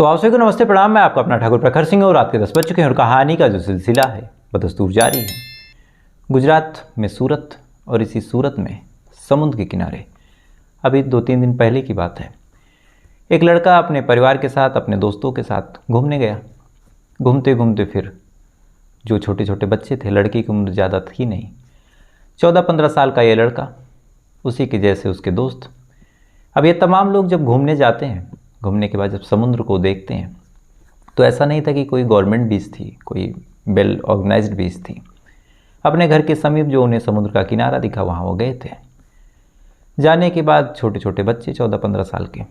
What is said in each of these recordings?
तो आप सभी को नमस्ते प्रणाम। मैं आपका अपना ठाकुर प्रखर सिंह और रात के 10 बज चुके हैं और कहानी का जो सिलसिला है बदस्तूर जारी है। गुजरात में सूरत और इसी सूरत में समुद्र के किनारे अभी 2-3 दिन पहले की बात है। एक लड़का अपने परिवार के साथ अपने दोस्तों के साथ घूमने गया। घूमते घूमते फिर जो छोटे छोटे बच्चे थे, लड़की की उम्र ज़्यादा थी नहीं, 14-15 साल का ये लड़का, उसी के जैसे उसके दोस्त। अब ये तमाम लोग जब घूमने जाते हैं, घूमने के बाद जब समुद्र को देखते हैं तो ऐसा नहीं था कि कोई गवर्नमेंट बीच थी, कोई वेल ऑर्गेनाइज्ड बीच थी। अपने घर के समीप जो उन्हें समुद्र का किनारा दिखा वहाँ वो गए थे। जाने के बाद छोटे छोटे बच्चे 14-15 साल के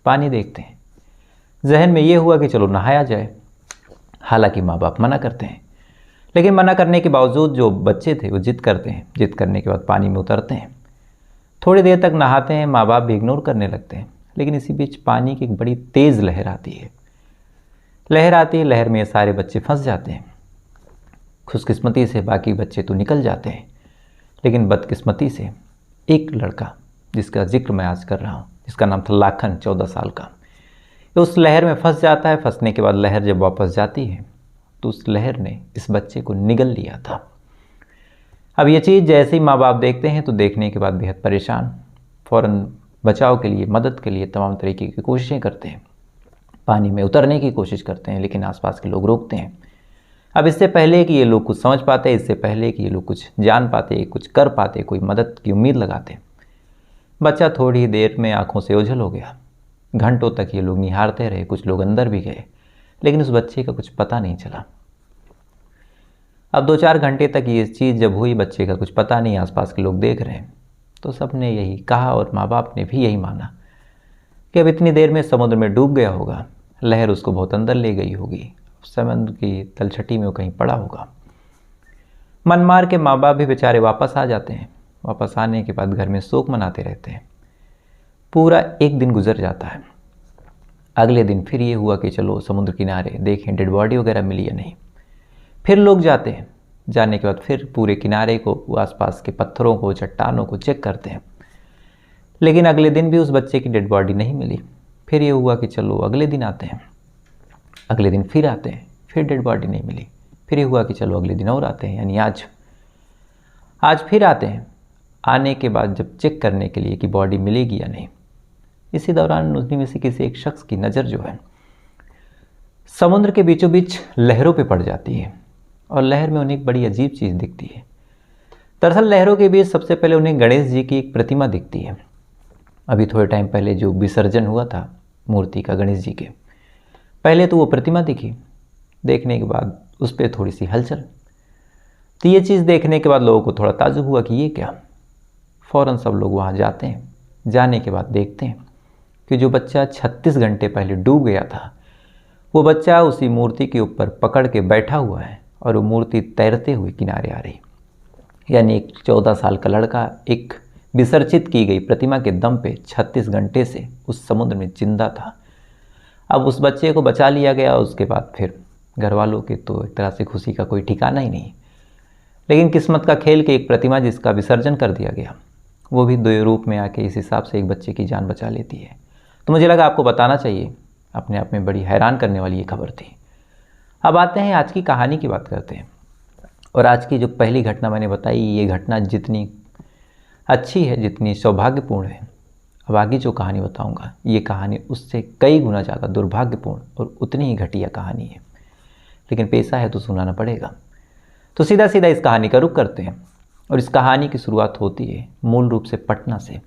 पानी देखते हैं। जहन में ये हुआ कि चलो नहाया जाए। हालांकि माँ बाप मना करते हैं, लेकिन मना करने के बावजूद जो बच्चे थे वो जिद करते हैं। जिद करने के बाद पानी में उतरते हैं। थोड़ी देर तक नहाते हैं, माँ बाप भी इग्नोर करने लगते हैं। लेकिन इसी बीच पानी की एक बड़ी तेज़ लहर आती है। लहर में ये सारे बच्चे फंस जाते हैं। खुशकिस्मती से बाकी बच्चे तो निकल जाते हैं, लेकिन बदकिस्मती से एक लड़का जिसका जिक्र मैं आज कर रहा हूँ, जिसका नाम था लाखन, 14 साल का, उस लहर में फंस जाता है। फंसने के बाद लहर जब वापस जाती है तो उस लहर ने इस बच्चे को निगल लिया था। अब ये चीज़ जैसे ही माँ बाप देखते हैं तो देखने के बाद बेहद परेशान, फ़ौरन बचाव के लिए, मदद के लिए तमाम तरीके की कोशिशें करते हैं। पानी में उतरने की कोशिश करते हैं, लेकिन आसपास के लोग रोकते हैं। अब इससे पहले कि ये लोग कुछ समझ पाते, इससे पहले कि ये लोग कुछ जान पाते, कुछ कर पाते, कोई मदद की उम्मीद लगाते, बच्चा थोड़ी ही देर में आंखों से ओझल हो गया। घंटों तक ये लोग निहारते रहे, कुछ लोग अंदर भी गए, लेकिन उस बच्चे का कुछ पता नहीं चला। अब 2-4 घंटे तक ये चीज़ जब हुई, बच्चे का कुछ पता नहीं, आसपास के लोग देख रहे हैं, तो सबने यही कहा और माँ बाप ने भी यही माना कि अब इतनी देर में समुद्र में डूब गया होगा, लहर उसको बहुत अंदर ले गई होगी, समुद्र की तलछटी में वो कहीं पड़ा होगा। मन मार के माँ बाप भी बेचारे वापस आ जाते हैं। वापस आने के बाद घर में शोक मनाते रहते हैं। पूरा एक दिन गुजर जाता है। अगले दिन फिर ये हुआ कि चलो समुद्र किनारे देखें डेड बॉडी वगैरह मिली या नहीं। फिर लोग जाते हैं। जाने के बाद फिर पूरे किनारे को, आसपास के पत्थरों को, चट्टानों को चेक करते हैं, लेकिन अगले दिन भी उस बच्चे की डेड बॉडी नहीं मिली। फिर ये हुआ कि चलो अगले दिन आते हैं। अगले दिन फिर आते हैं, फिर डेड बॉडी नहीं मिली। फिर ये हुआ कि चलो अगले दिन और आते हैं, यानी आज फिर आते हैं। आने के बाद जब चेक करने के लिए कि बॉडी मिलेगी या नहीं, इसी दौरान उन्हीं में से किसी एक शख्स की नज़र जो है समुद्र के बीचों बीच लहरों पे पड़ जाती है और लहर में उन्हें एक बड़ी अजीब चीज़ दिखती है। दरअसल लहरों के बीच सबसे पहले उन्हें गणेश जी की एक प्रतिमा दिखती है। अभी थोड़े टाइम पहले जो विसर्जन हुआ था मूर्ति का गणेश जी के, पहले तो वो प्रतिमा दिखी। देखने के बाद उस पर थोड़ी सी हलचल। तो ये चीज़ देखने के बाद लोगों को थोड़ा ताज्जुब हुआ कि ये क्या। फ़ौरन सब लोग वहाँ जाते हैं। जाने के बाद देखते हैं कि जो बच्चा 36 घंटे पहले डूब गया था, वो बच्चा उसी मूर्ति के ऊपर पकड़ के बैठा हुआ है और वो मूर्ति तैरते हुए किनारे आ रही। यानी एक 14 साल का लड़का एक विसर्जित की गई प्रतिमा के दम पे 36 घंटे से उस समुद्र में जिंदा था। अब उस बच्चे को बचा लिया गया। उसके बाद फिर घर वालों के तो एक तरह से खुशी का कोई ठिकाना ही नहीं। लेकिन किस्मत का खेल कि एक प्रतिमा जिसका विसर्जन कर दिया गया, वो भी 2 रूप में आके इस हिसाब से एक बच्चे की जान बचा लेती है। तो मुझे लगा आपको बताना चाहिए। अपने आप में बड़ी हैरान करने वाली ये खबर थी। अब आते हैं आज की कहानी की बात करते हैं। और आज की जो पहली घटना मैंने बताई, ये घटना जितनी अच्छी है, जितनी सौभाग्यपूर्ण है, अब आगे जो कहानी बताऊंगा ये कहानी उससे कई गुना ज़्यादा दुर्भाग्यपूर्ण और उतनी ही घटिया कहानी है। लेकिन पेशा है तो सुनाना पड़ेगा। तो सीधा सीधा इस कहानी का रुख करते हैं। और इस कहानी की शुरुआत होती है मूल रूप से पटना से।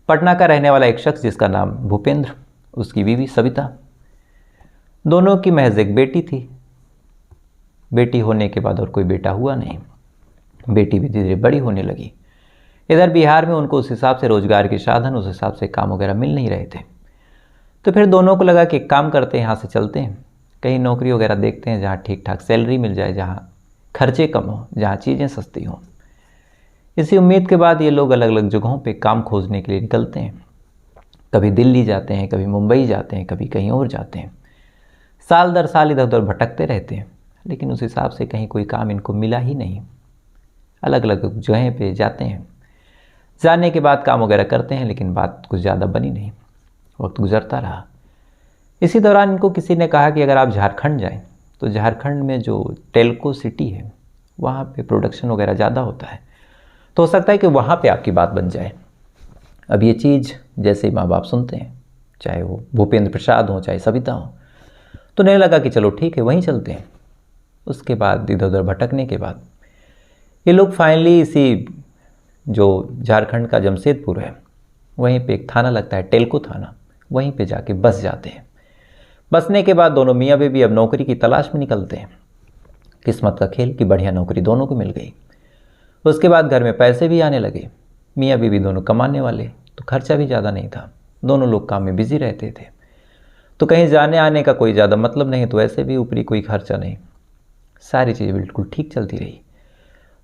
पटना का रहने वाला एक शख्स जिसका नाम भूपेंद्र, उसकी बीवी सविता, दोनों की महज एक बेटी थी। बेटी होने के बाद और कोई बेटा हुआ नहीं। बेटी भी धीरे धीरे बड़ी होने लगी। इधर बिहार में उनको उस हिसाब से रोजगार के साधन, उस हिसाब से काम वगैरह मिल नहीं रहे थे। तो फिर दोनों को लगा कि एक काम करते हैं, यहाँ से चलते हैं, कहीं नौकरी वगैरह देखते हैं जहाँ ठीक ठाक सैलरी मिल जाए, जहाँ खर्चे कम हो, जहाँ चीज़ें सस्ती हों। इसी उम्मीद के बाद ये लोग अलग अलग जगहों पे काम खोजने के लिए निकलते हैं। कभी दिल्ली जाते हैं, कभी मुंबई जाते हैं, कभी कहीं और जाते हैं। साल दर साल इधर उधर भटकते रहते हैं, लेकिन उस हिसाब से कहीं कोई काम इनको मिला ही नहीं। अलग अलग जगह पे जाते हैं। जाने के बाद काम वगैरह करते हैं, लेकिन बात कुछ ज़्यादा बनी नहीं। वक्त गुजरता रहा। इसी दौरान इनको किसी ने कहा कि अगर आप झारखंड जाएं तो झारखंड में जो टेल्को सिटी है वहाँ पे प्रोडक्शन वगैरह ज़्यादा होता है, तो हो सकता है कि वहाँ पे आपकी बात बन जाए। अब ये चीज़ जैसे ही माँ बाप सुनते हैं, चाहे वो भूपेंद्र प्रसाद हो चाहे सविता हो, तो नहीं लगा कि चलो ठीक है वहीं चलते हैं। उसके बाद इधर उधर भटकने के बाद ये लोग फाइनली इसी जो झारखंड का जमशेदपुर है वहीं पे एक थाना लगता है टेल्को थाना, वहीं पे जाके बस जाते हैं। बसने के बाद दोनों मियाँ बीवी अब नौकरी की तलाश में निकलते हैं। किस्मत का खेल कि बढ़िया नौकरी दोनों को मिल गई। उसके बाद घर में पैसे भी आने लगे। मियाँ बीवी दोनों कमाने वाले, तो खर्चा भी ज़्यादा नहीं था। दोनों लोग काम में बिजी रहते थे, तो कहीं जाने आने का कोई ज़्यादा मतलब नहीं, तो ऐसे भी ऊपरी कोई खर्चा नहीं। सारी चीज़ें बिल्कुल ठीक चलती रही।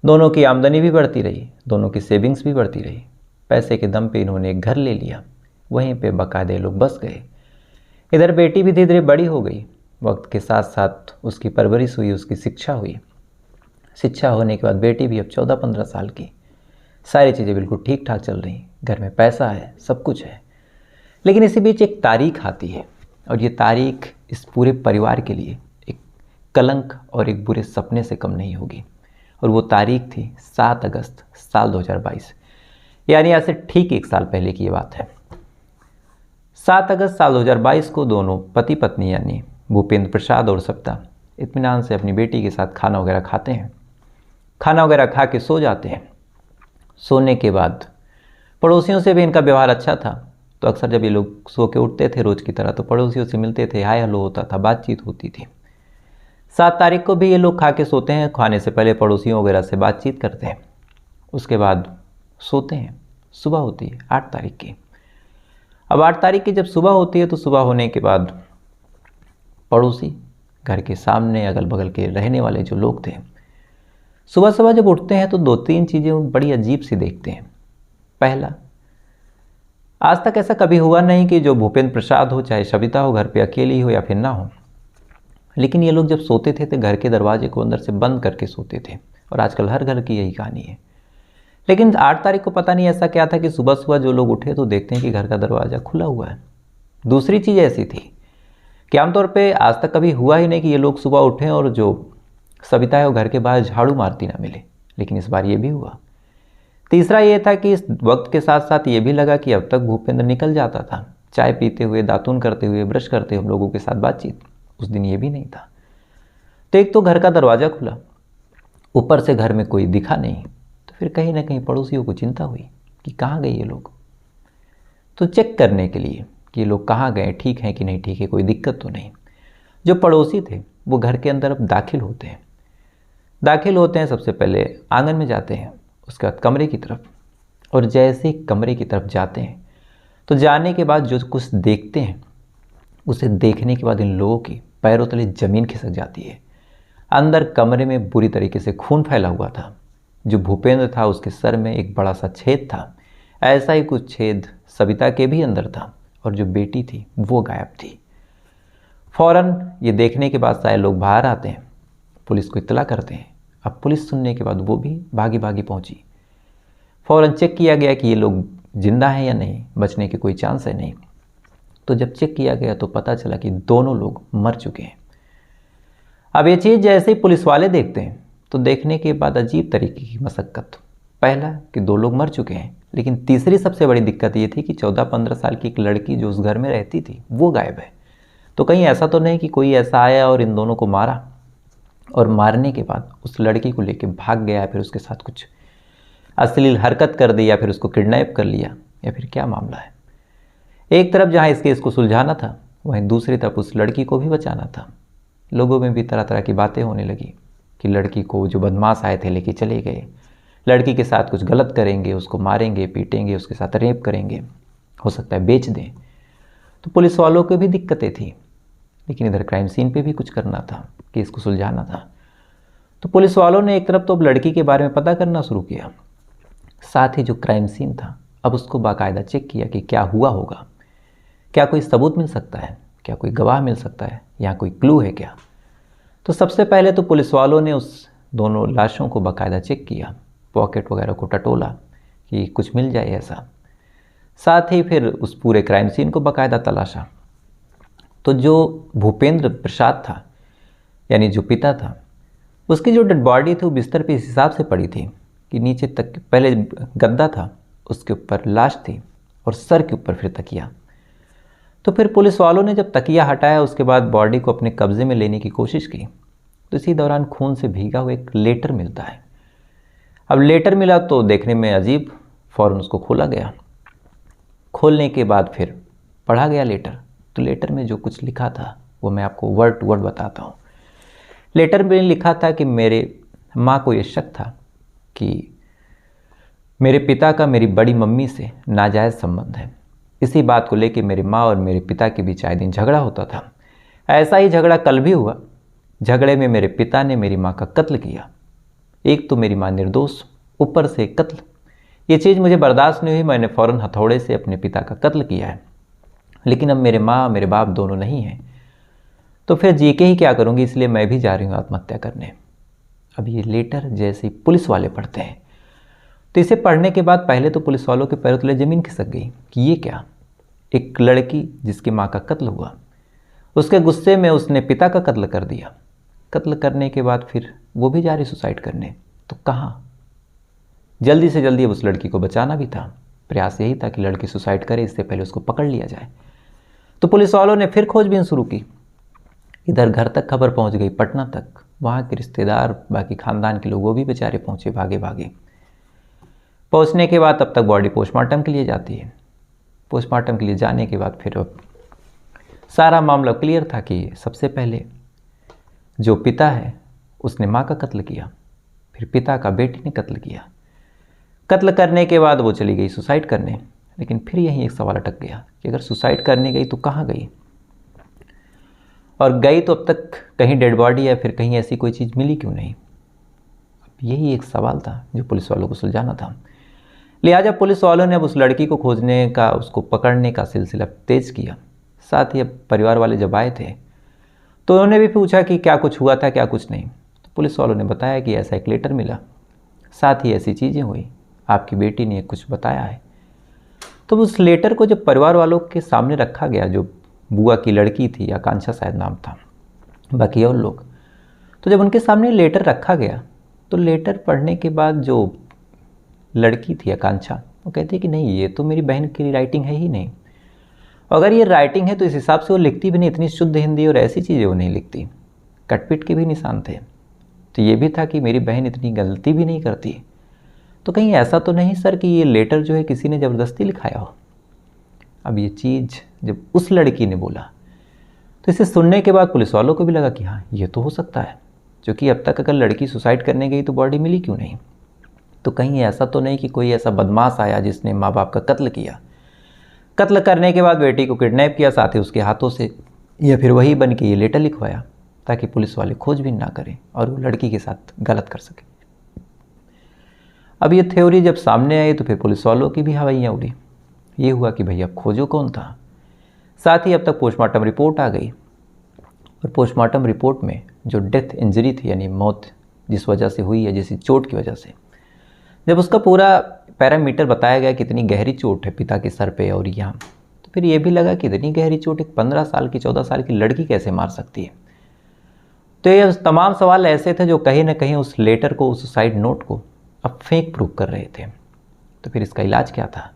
दोनों की आमदनी भी बढ़ती रही, दोनों की सेविंग्स भी बढ़ती रही। पैसे के दम पे इन्होंने एक घर ले लिया, वहीं पे बाकायदे लोग बस गए। इधर बेटी भी धीरे धीरे बड़ी हो गई। वक्त के साथ साथ उसकी परवरिश हुई, उसकी शिक्षा हुई। शिक्षा होने के बाद बेटी भी अब 14-15 साल की। सारी चीज़ें बिल्कुल ठीक ठाक चल रही, घर में पैसा है, सब कुछ है। लेकिन इसी बीच एक तारीख आती है, और ये तारीख इस पूरे परिवार के लिए एक कलंक और एक बुरे सपने से कम नहीं होगी। और वो तारीख थी 7 अगस्त साल 2022, यानी आज से ठीक 1 साल पहले की ये बात है। 7 अगस्त साल 2022 को दोनों पति पत्नी यानी भूपेंद्र प्रसाद और सविता इत्मीनान से अपनी बेटी के साथ खाना वगैरह खाते हैं। खाना वगैरह खा के सो जाते हैं। सोने के बाद पड़ोसियों से भी इनका व्यवहार अच्छा था, तो अक्सर जब ये लोग सो के उठते थे रोज़ की तरह, तो पड़ोसियों से मिलते थे, हाय हेलो होता था, बातचीत होती थी। 7 तारीख को भी ये लोग खा के सोते हैं। खाने से पहले पड़ोसियों वगैरह से बातचीत करते हैं, उसके बाद सोते हैं। सुबह होती है 8 तारीख की। अब 8 तारीख की जब सुबह होती है, तो सुबह होने के बाद पड़ोसी, घर के सामने अगल बगल के रहने वाले जो लोग थे, सुबह सुबह जब उठते हैं तो 2-3 चीज़ें बड़ी अजीब सी देखते हैं। पहला, आज तक ऐसा कभी हुआ नहीं कि जो भूपेंद्र प्रसाद हो चाहे सविता हो घर पे अकेली हो या फिर ना हो, लेकिन ये लोग जब सोते थे तो घर के दरवाजे को अंदर से बंद करके सोते थे, और आजकल हर घर की यही कहानी है। लेकिन 8 तारीख को पता नहीं ऐसा क्या था कि सुबह सुबह जो लोग उठे तो देखते हैं कि घर का दरवाज़ा खुला हुआ है। दूसरी चीज़ ऐसी थी कि आमतौर पे आज तक कभी हुआ ही नहीं कि ये लोग सुबह उठें और जो सविता है वो घर के बाहर झाड़ू मारती ना मिले, लेकिन इस बार ये भी हुआ। तीसरा ये था कि इस वक्त के साथ साथ ये भी लगा कि अब तक भूपेंद्र निकल जाता था चाय पीते हुए, दातून करते हुए, ब्रश करते हुए हम लोगों के साथ बातचीत। उस दिन ये भी नहीं था। तो एक तो घर का दरवाज़ा खुला, ऊपर से घर में कोई दिखा नहीं, तो फिर कहीं ना कहीं पड़ोसियों को चिंता हुई कि कहाँ गए ये लोग। तो चेक करने के लिए कि ये लोग कहाँ गए, ठीक हैं कि नहीं ठीक है, कोई दिक्कत तो नहीं, जो पड़ोसी थे वो घर के अंदर अब दाखिल होते हैं। सबसे पहले आंगन में जाते हैं, उसके बाद कमरे की तरफ, और जैसे ही कमरे की तरफ जाते हैं तो जाने के बाद जो कुछ देखते हैं उसे देखने के बाद इन लोगों की पैरों तले ज़मीन खिसक जाती है। अंदर कमरे में बुरी तरीके से खून फैला हुआ था। जो भूपेंद्र था उसके सर में एक बड़ा सा छेद था, ऐसा ही कुछ छेद सविता के भी अंदर था, और जो बेटी थी वो गायब थी। फ़ौरन ये देखने के बाद सारे लोग बाहर आते हैं, पुलिस को इत्तला करते हैं। अब पुलिस सुनने के बाद वो भी भागी भागी पहुंची। फ़ौरन चेक किया गया कि ये लोग जिंदा हैं या नहीं, बचने के कोई चांस है नहीं। तो जब चेक किया गया तो पता चला कि दोनों लोग मर चुके हैं। अब ये चीज़ जैसे ही पुलिस वाले देखते हैं तो देखने के बाद अजीब तरीके की मशक्क़त। पहला कि 2 लोग मर चुके हैं, लेकिन तीसरी सबसे बड़ी दिक्कत ये थी कि 14-15 साल की एक लड़की जो उस घर में रहती थी वो गायब है। तो कहीं ऐसा तो नहीं कि कोई ऐसा आया और इन दोनों को मारा, और मारने के बाद उस लड़की को लेके भाग गया, फिर उसके साथ कुछ अश्लील हरकत कर दी, या फिर उसको किडनैप कर लिया, या फिर क्या मामला है। एक तरफ जहाँ इस केस को सुलझाना था, वहीं दूसरी तरफ उस लड़की को भी बचाना था। लोगों में भी तरह तरह की बातें होने लगी कि लड़की को जो बदमाश आए थे लेके चले गए, लड़की के साथ कुछ गलत करेंगे, उसको मारेंगे, पीटेंगे, उसके साथ रेप करेंगे, हो सकता है बेच दें। तो पुलिस वालों को भी दिक्कतें थी, लेकिन इधर क्राइम सीन पे भी कुछ करना था, केस को सुलझाना था। तो पुलिस वालों ने एक तरफ तो अब लड़की के बारे में पता करना शुरू किया, साथ ही जो क्राइम सीन था अब उसको बाकायदा चेक किया कि क्या हुआ होगा, क्या कोई सबूत मिल सकता है, क्या कोई गवाह मिल सकता है, यहाँ कोई क्लू है क्या। तो सबसे पहले तो पुलिस वालों ने उस दोनों लाशों को बाकायदा चेक किया, पॉकेट वगैरह को टटोला कि कुछ मिल जाए ऐसा। साथ ही फिर उस पूरे क्राइम सीन को बाकायदा तलाशा। तो जो भूपेंद्र प्रसाद था, यानी जो पिता था, उसकी जो डेड बॉडी थी वो बिस्तर पे इस हिसाब से पड़ी थी कि नीचे तक पहले गद्दा था, उसके ऊपर लाश थी और सर के ऊपर फिर तकिया। तो फिर पुलिस वालों ने जब तकिया हटाया उसके बाद बॉडी को अपने कब्जे में लेने की कोशिश की, तो इसी दौरान खून से भीगा हुआ एक लेटर मिलता है। अब लेटर मिला तो देखने में अजीब, फ़ौरन उसको खोला गया। खोलने के बाद फिर पढ़ा गया लेटर। तो लेटर में जो कुछ लिखा था वो मैं आपको वर्ड टू वर्ड बताता हूँ। लेटर में लिखा था कि मेरे माँ को ये शक था कि मेरे पिता का मेरी बड़ी मम्मी से नाजायज़ संबंध है। इसी बात को लेकर मेरी माँ और मेरे पिता के बीच आए दिन झगड़ा होता था। ऐसा ही झगड़ा कल भी हुआ। झगड़े में मेरे पिता ने मेरी माँ का कत्ल किया। एक तो मेरी माँ निर्दोष, ऊपर से कत्ल। ये चीज़ मुझे बर्दाश्त नहीं हुई। मैंने फ़ौरन हथौड़े से अपने पिता का कत्ल किया है। लेकिन अब मेरे माँ मेरे बाप दोनों नहीं हैं, तो फिर जी के ही क्या करूँगी, इसलिए मैं भी जा रही हूँ आत्महत्या करने। अब ये लेटर जैसे ही पुलिस वाले पढ़ते हैं तो इसे पढ़ने के बाद पहले तो पुलिस वालों के पैरों तले ज़मीन खिसक गई कि ये क्या, एक लड़की जिसकी माँ का कत्ल हुआ, उसके गुस्से में उसने पिता का कत्ल कर दिया। कत्ल करने के बाद फिर वो भी जा रही सुसाइड करने। तो कहाँ, जल्दी से जल्दी अब उस लड़की को बचाना भी था। प्रयास यही था कि लड़की सुसाइड करे, इससे पहले उसको पकड़ लिया जाए। तो पुलिस वालों ने फिर खोजबीन शुरू की। इधर घर तक खबर पहुंच गई, पटना तक। वहाँ के रिश्तेदार, बाकी खानदान के लोग वो भी बेचारे पहुँचे भागे भागे। पहुँचने के बाद तब तक बॉडी पोस्टमार्टम के लिए जाती है। पोस्टमार्टम के लिए जाने के बाद फिर अब सारा मामला क्लियर था कि सबसे पहले जो पिता है उसने माँ का कत्ल किया, फिर पिता का बेटी ने कत्ल किया। कत्ल करने के बाद वो चली गई सुसाइड करने। लेकिन फिर यहीं एक सवाल अटक गया कि अगर सुसाइड करने गई तो कहाँ गई, और गई तो अब तक कहीं डेड बॉडी या फिर कहीं ऐसी कोई चीज़ मिली क्यों नहीं। अब यही एक सवाल था जो पुलिस वालों को सुलझाना था। लिहाजा पुलिस वालों ने अब उस लड़की को खोजने का, उसको पकड़ने का सिलसिला तेज किया। साथ ही अब परिवार वाले जब आए थे तो उन्होंने भी पूछा कि क्या कुछ हुआ था, क्या कुछ नहीं। तो पुलिस वालों ने बताया कि ऐसा एक लेटर मिला, साथ ही ऐसी चीज़ें हुई, आपकी बेटी ने कुछ बताया है। तो उस लेटर को जब परिवार वालों के सामने रखा गया, जो बुआ की लड़की थी, आकांक्षा शायद नाम था, बाकी और लोग, तो जब उनके सामने लेटर रखा गया तो लेटर पढ़ने के बाद जो लड़की थी आकांक्षा, वो कहती है कि नहीं, ये तो मेरी बहन की राइटिंग है ही नहीं। अगर ये राइटिंग है तो इस हिसाब से वो लिखती भी नहीं, इतनी शुद्ध हिंदी और ऐसी चीज़ें वो नहीं लिखती। कटपीट के भी निशान थे। तो ये भी था कि मेरी बहन इतनी गलती भी नहीं करती। तो कहीं ऐसा तो नहीं सर कि ये लेटर जो है किसी ने ज़बरदस्ती लिखाया हो। अब ये चीज़ जब उस लड़की ने बोला तो इसे सुनने के बाद पुलिस वालों को भी लगा कि हाँ, ये तो हो सकता है, क्योंकि अब तक अगर लड़की सुसाइड करने गई तो बॉडी मिली क्यों नहीं। तो कहीं ऐसा तो नहीं कि कोई ऐसा बदमाश आया जिसने माँ बाप का कत्ल किया, कत्ल करने के बाद बेटी को किडनैप किया, साथ ही उसके हाथों से, या फिर वही बन के ये लेटर लिखवाया ताकि पुलिस वाले खोजबीन ना करें और वो लड़की के साथ गलत कर सके। अब ये थ्योरी जब सामने आई तो फिर पुलिस वालों की भी हवाइयाँ उड़ी। ये हुआ कि भैया खोजो कौन था। साथ ही अब तक पोस्टमार्टम रिपोर्ट आ गई, और पोस्टमार्टम रिपोर्ट में जो डेथ इंजरी थी, यानी मौत जिस वजह से हुई है, जैसी चोट की वजह से, जब उसका पूरा पैरामीटर बताया गया कितनी गहरी चोट है पिता के सर पे और यहाँ, तो फिर ये भी लगा कि इतनी गहरी चोट एक 15 साल की 14 साल की लड़की कैसे मार सकती है। तो ये तमाम सवाल ऐसे थे जो कहीं ना कहीं उस लेटर को, उस सुसाइड नोट को अब फेक प्रूव कर रहे थे। तो फिर इसका इलाज क्या था।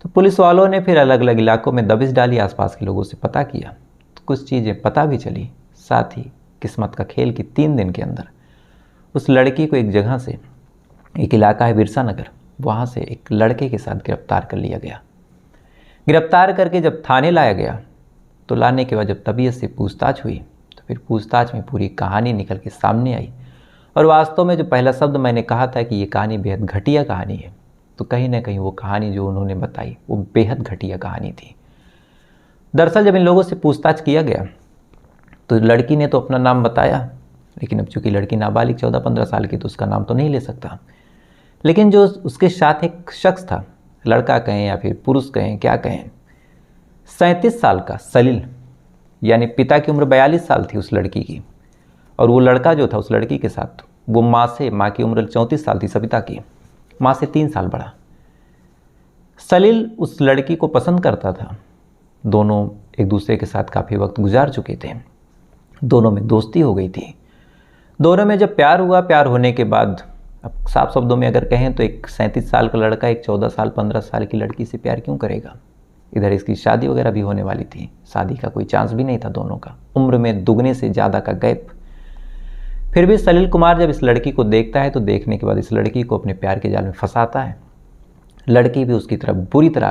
तो पुलिस वालों ने फिर अलग अलग इलाकों में दबिश डाली, आसपास के लोगों से पता किया, तो कुछ चीज़ें पता भी चली। साथ ही किस्मत का खेल कि 3 दिन के अंदर उस लड़की को एक जगह से, एक इलाका है बिरसा नगर, वहाँ से एक लड़के के साथ गिरफ्तार कर लिया गया। गिरफ्तार करके जब थाने लाया गया तो लाने के बाद जब तबीयत से पूछताछ हुई तो फिर पूछताछ में पूरी कहानी निकल के सामने आई। और वास्तव में जो पहला शब्द मैंने कहा था कि ये कहानी बेहद घटिया कहानी है, तो कहीं ना कहीं वो कहानी जो उन्होंने बताई वो बेहद घटिया कहानी थी। दरअसल जब इन लोगों से पूछताछ किया गया तो लड़की ने तो अपना नाम बताया, लेकिन अब चूंकि लड़की नाबालिग 14-15 साल की तो उसका नाम तो नहीं ले सकता। लेकिन जो उसके साथ एक शख्स था, लड़का कहें या फिर पुरुष कहें, क्या कहें, 37 साल का सलील, यानी पिता की उम्र 42 साल थी उस लड़की की, और वो लड़का जो था उस लड़की के साथ, वो माँ की उम्र 34 साल थी, सविता की माँ से 3 साल बड़ा। सलील उस लड़की को पसंद करता था, दोनों एक दूसरे के साथ काफ़ी वक्त गुजार चुके थे, दोनों में दोस्ती हो गई थी। दोनों में जब प्यार हुआ, प्यार होने के बाद अब साफ शब्दों में अगर कहें तो एक 37 साल का लड़का एक 14 साल 15 साल की लड़की से प्यार क्यों करेगा। इधर इसकी शादी वगैरह भी होने वाली थी, शादी का कोई चांस भी नहीं था दोनों का, उम्र में दुगने से ज़्यादा का गैप। फिर भी सलील कुमार जब इस लड़की को देखता है तो देखने के बाद इस लड़की को अपने प्यार के जाल में फंसाता है। लड़की भी उसकी तरफ बुरी तरह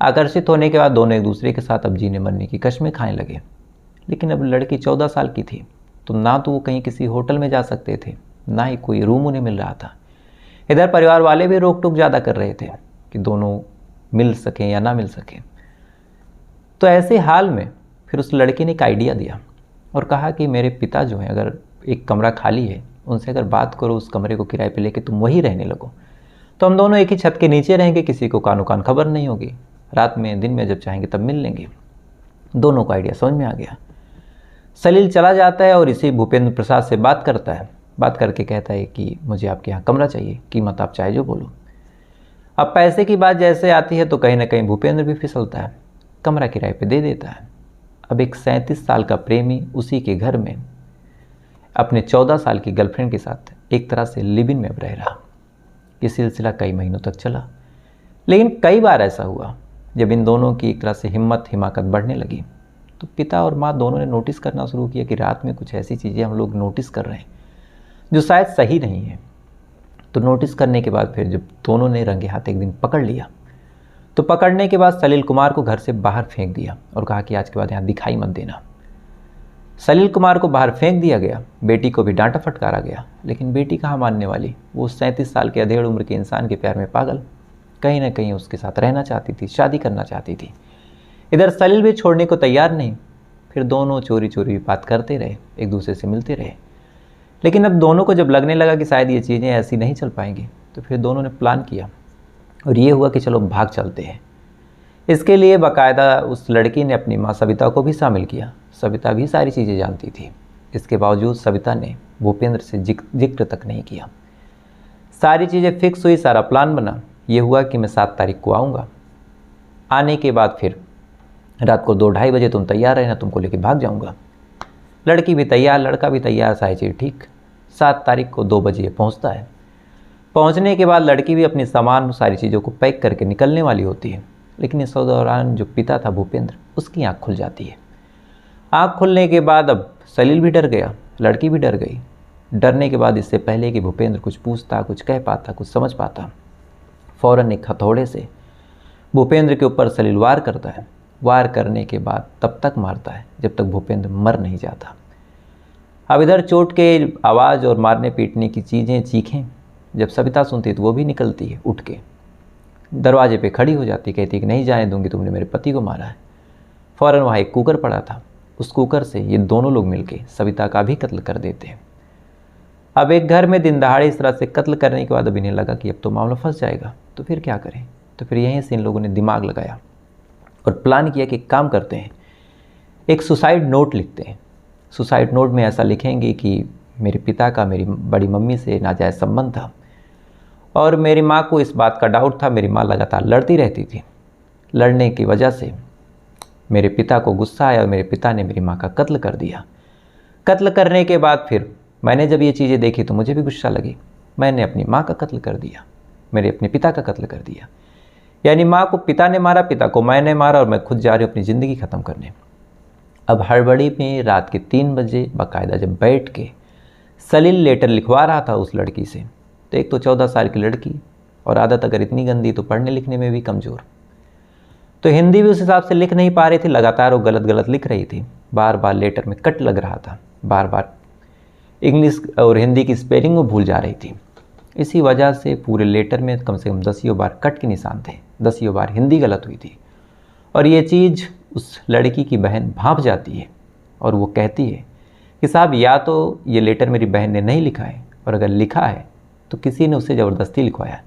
आकर्षित होने के बाद दोनों एक दूसरे के साथ अब जीने मरने की कस्में खाने लगे। लेकिन अब लड़की 14 साल की थी, तो ना तो वो कहीं किसी होटल में जा सकते थे, ना ही कोई रूम उन्हें मिल रहा था। इधर परिवार वाले भी रोक टोक ज़्यादा कर रहे थे कि दोनों मिल सकें या ना मिल सकें। तो ऐसे हाल में फिर उस लड़की ने एक आइडिया दिया और कहा कि मेरे पिता जो हैं, अगर एक कमरा खाली है, उनसे अगर बात करो उस कमरे को किराए पे लेके तुम वहीं रहने लगो, तो हम दोनों एक ही छत के नीचे रहेंगे, किसी को कानो कान खबर नहीं होगी, रात में दिन में जब चाहेंगे तब मिल लेंगे। दोनों को आइडिया समझ में आ गया। सलील चला जाता है और इसी भूपेंद्र प्रसाद से बात करता है। बात करके कहता है कि मुझे आपके यहाँ कमरा चाहिए, कीमत आप चाहे जो बोलो। अब पैसे की बात जैसे आती है तो कहीं ना कहीं भूपेंद्र भी फिसलता है, कमरा किराए पे दे देता है। अब एक 37 साल का प्रेमी उसी के घर में अपने 14 साल की गर्लफ्रेंड के साथ एक तरह से लिव इन में रह रहा। ये सिलसिला कई महीनों तक चला, लेकिन कई बार ऐसा हुआ जब इन दोनों की एक तरह से हिम्मत बढ़ने लगी तो पिता और माँ दोनों ने नोटिस करना शुरू किया कि रात में कुछ ऐसी चीज़ें हम लोग नोटिस कर रहे हैं जो शायद सही नहीं है। तो नोटिस करने के बाद फिर जब दोनों ने रंगे हाथ एक दिन पकड़ लिया, तो पकड़ने के बाद सलील कुमार को घर से बाहर फेंक दिया और कहा कि आज के बाद यहाँ दिखाई मत देना। सलील कुमार को बाहर फेंक दिया गया, बेटी को भी डांटा फटकारा गया, लेकिन बेटी कहाँ मानने वाली। वो 37 साल के अधेड़ उम्र के इंसान के प्यार में पागल, कहीं ना कहीं उसके साथ रहना चाहती थी, शादी करना चाहती थी। इधर सलील भी छोड़ने को तैयार नहीं। फिर दोनों चोरी चोरी बात करते रहे, एक दूसरे से मिलते रहे। लेकिन अब दोनों को जब लगने लगा कि शायद ये चीज़ें ऐसी नहीं चल पाएंगी, तो फिर दोनों ने प्लान किया और ये हुआ कि चलो भाग चलते हैं। इसके लिए बाकायदा उस लड़की ने अपनी माँ सविता को भी शामिल किया। सविता भी सारी चीज़ें जानती थी, इसके बावजूद सविता ने भूपेंद्र से जिक्र तक नहीं किया। सारी चीज़ें फिक्स हुई, सारा प्लान बना। ये हुआ कि मैं 7 तारीख को आऊँगा। आने के बाद फिर रात को 2-2:30 बजे तुम तैयार रहना, तुमको लेके भाग जाऊँगा। लड़की भी तैयार, लड़का भी तैयार, सारी चीज़ ठीक। 7 तारीख को 2 बजे पहुँचता है। पहुँचने के बाद लड़की भी अपनी सामान सारी चीज़ों को पैक करके निकलने वाली होती है। लेकिन इस दौरान जो पिता था भूपेंद्र, उसकी आँख खुल जाती है। आँख खुलने के बाद अब सलील भी डर गया, लड़की भी डर गई। डरने के बाद इससे पहले कि भूपेंद्र कुछ पूछता, कुछ कह पाता, कुछ समझ पाता, फ़ौरन एक हथौड़े से भूपेंद्र के ऊपर सलील वार करता है। वार करने के बाद तब तक मारता है जब तक भूपेंद्र मर नहीं जाता। अब इधर चोट के आवाज़ और मारने पीटने की चीज़ें चीखें जब सविता सुनती तो वो भी निकलती है, उठ के दरवाजे पे खड़ी हो जाती, कहती कि नहीं जाने दूंगी, तुमने मेरे पति को मारा है। फ़ौरन वहाँ एक कुकर पड़ा था, उस कुकर से ये दोनों लोग मिलके सविता का भी कत्ल कर देते हैं। अब एक घर में दिन दहाड़े इस तरह से कत्ल करने के बाद अब इन्हें लगा कि अब तो मामला फंस जाएगा, तो फिर क्या करें। तो फिर यहीं से इन लोगों ने दिमाग लगाया और प्लान किया कि एक काम करते हैं, एक सुसाइड नोट लिखते हैं। सुसाइड नोट में ऐसा लिखेंगे कि मेरे पिता का मेरी बड़ी मम्मी से नाजायज़ संबंध था और मेरी माँ को इस बात का डाउट था। मेरी माँ लगातार लड़ती रहती थी, लड़ने की वजह से मेरे पिता को गुस्सा आया और मेरे पिता ने मेरी माँ का कत्ल कर दिया। कत्ल करने के बाद फिर मैंने जब ये चीज़ें देखी तो मुझे भी गुस्सा लगी, मैंने अपनी माँ का कत्ल कर दिया, मेरे अपने पिता का कत्ल कर दिया। यानी माँ को पिता ने मारा, पिता को मैंने मारा और मैं खुद जा रही हूँ अपनी ज़िंदगी ख़त्म करने। अब हड़बड़ी में रात के 3 बजे बाकायदा जब बैठ के सलील लेटर लिखवा रहा था उस लड़की से, तो एक तो 14 साल की लड़की और आदत अगर इतनी गंदी तो पढ़ने लिखने में भी कमज़ोर, तो हिंदी भी उस हिसाब से लिख नहीं पा रही थी, लगातार वो गलत गलत लिख रही थी। बार बार लेटर में कट लग रहा था, बार बार इंग्लिश और हिंदी की स्पेलिंग वो भूल जा रही थी। इसी वजह से पूरे लेटर में कम से कम 10 बार कट के निशान थे, 10 बार हिंदी गलत हुई थी। और ये चीज़ उस लड़की की बहन भांप जाती है और वो कहती है कि साहब या तो ये लेटर मेरी बहन ने नहीं लिखा है, और अगर लिखा है तो किसी ने उसे ज़बरदस्ती लिखवाया।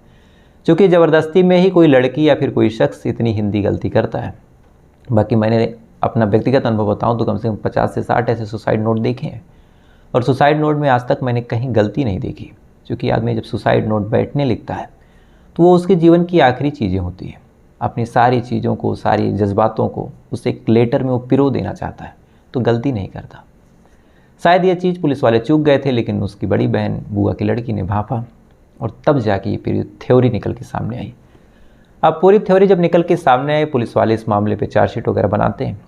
चूँकि ज़बरदस्ती में ही कोई लड़की या फिर कोई शख्स इतनी हिंदी गलती करता है। बाकी मैंने अपना व्यक्तिगत अनुभव बताऊँ तो कम से कम 50 से 60 ऐसे सुसाइड नोट देखे हैं, और सुसाइड नोट में आज तक मैंने कहीं गलती नहीं देखी। क्योंकि आदमी जब सुसाइड नोट बैठने लिखता है तो वो उसके जीवन की आखिरी चीज़ें होती हैं, अपनी सारी चीज़ों को, सारी जज्बातों को उस एक लेटर में वो पिरो देना चाहता है तो गलती नहीं करता। शायद ये चीज़ पुलिस वाले चूक गए थे, लेकिन उसकी बड़ी बहन बुआ की लड़की ने भांपा और तब जाके ये पूरी थ्योरी निकल के सामने आई। अब पूरी थ्योरी जब निकल के सामने आई, पुलिस वाले इस मामले पे चार्जशीट वगैरह बनाते हैं,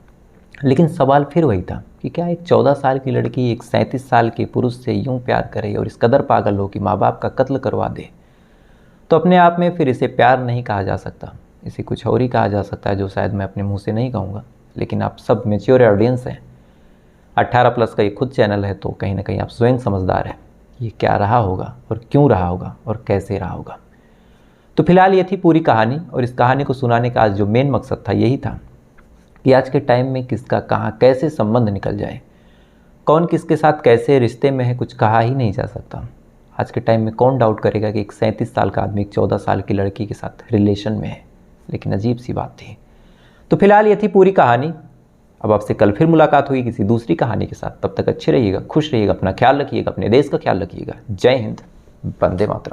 लेकिन सवाल फिर वही था कि क्या एक 14 साल की लड़की एक 37 साल के पुरुष से यूं प्यार करे और इस कदर पागल हो कि माँ बाप का कत्ल करवा दे। तो अपने आप में फिर इसे प्यार नहीं कहा जा सकता, इसे कुछ और ही कहा जा सकता है, जो शायद मैं अपने मुंह से नहीं कहूँगा। लेकिन आप सब मैच्योर ऑडियंस हैं, 18+ का ये खुद चैनल है, तो कहीं ना कहीं आप स्वयं समझदार हैं ये क्या रहा होगा और क्यों रहा होगा और कैसे रहा होगा। तो फिलहाल ये थी पूरी कहानी, और इस कहानी को सुनाने का आज जो मेन मकसद था यही था कि आज के टाइम में किसका कहाँ कैसे संबंध निकल जाए, कौन किसके साथ कैसे रिश्ते में है, कुछ कहा ही नहीं जा सकता। आज के टाइम में कौन डाउट करेगा कि एक 37 साल का आदमी एक 14 साल की लड़की के साथ रिलेशन में है, लेकिन अजीब सी बात थी। तो फिलहाल ये थी पूरी कहानी। अब आपसे कल फिर मुलाकात हुई किसी दूसरी कहानी के साथ। तब तक अच्छे रहिएगा, खुश रहिएगा, अपना ख्याल रखिएगा, अपने देश का ख्याल रखिएगा। जय हिंद, वंदे मातरम।